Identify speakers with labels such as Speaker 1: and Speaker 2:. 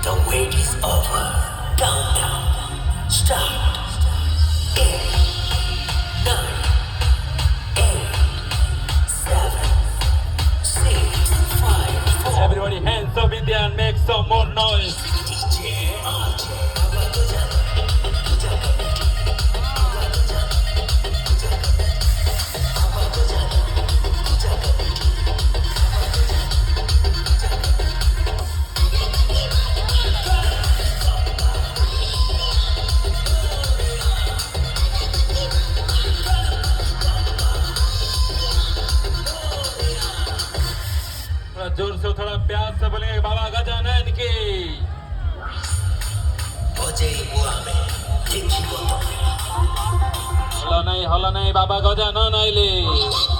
Speaker 1: The wait is over. Countdown. Start. 8, 9, 8, 7, 6, 5, 4.
Speaker 2: Everybody hands up in there and make some more noise.
Speaker 1: DJ RJ.
Speaker 2: थोड़ा जोर से थोड़ा प्यार से बोलेंगे बाबा गजानन की
Speaker 1: 어제의 모함에 지키고 또
Speaker 2: हल्ला नहीं बाबा गजानन आइले